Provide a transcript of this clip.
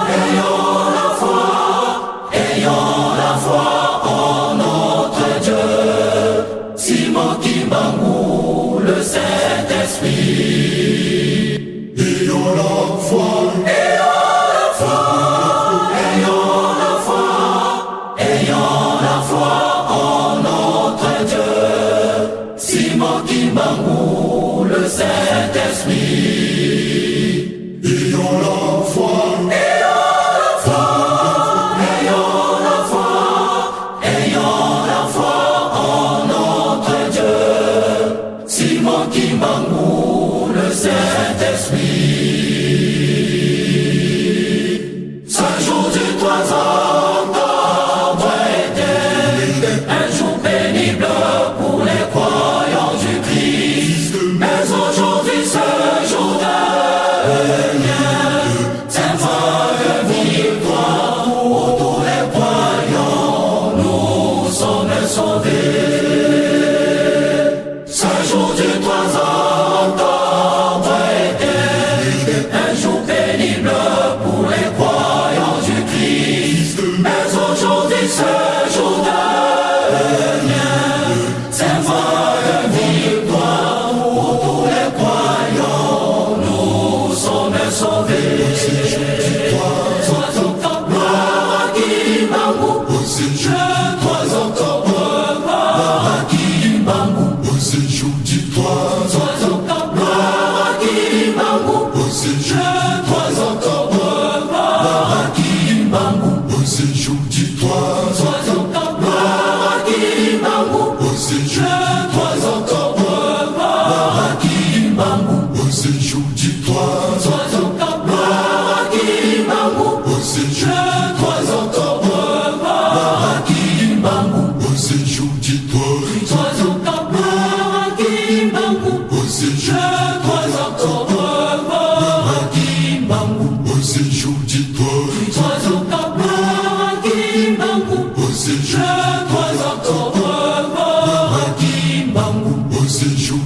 Ayons la foi, ayons la foi en notre Dieu. Simon Kimbangu, le Saint-Esprit. ayons la foi, ayons la foi en notre Dieu. Simon Kimbangu, le Saint-Esprit. ayons la foi, Ayons la foi en notre Dieu. Simon Kimbangu, le Saint-Esprit. Ce jour du 3 octobre était un jour pénible pour les croyants du Christ. Mais aujourd'hui, ce jour devient un vague victoire pour tous les croyants. Nous sommes sauvés. Ce jour du 3 octobre était un jour pénible pour les croyants du Christ. Mais aujourd'hui, ce jour devient un vague victoire pour tous les croyants. Nous sommes sauvés. Gloire à Kimbangu. Le 3 octobre, gloire à Kimbangu. c'est jour du 3 octobre, gloire à Kimbangu. Le 3 octobre, gloire à Kimbangu. c'est jour du 3 octobre, gloire à Kimbangu. Le 3 octobre, gloire à Kimbangu. c'est jour du 3 octobre, gloire à Kimbangu. Le 3 octobre, gloire à Kimbangu. c'est jour du 3 octobre, gloire à Kimbangu. Le 3 octobre, gloire à Kimbangu. c'est jour du 3 octobre, gloire à Kimbangu. c'est jour Le 3 octobre, gloire à Kimbangu. c'est jour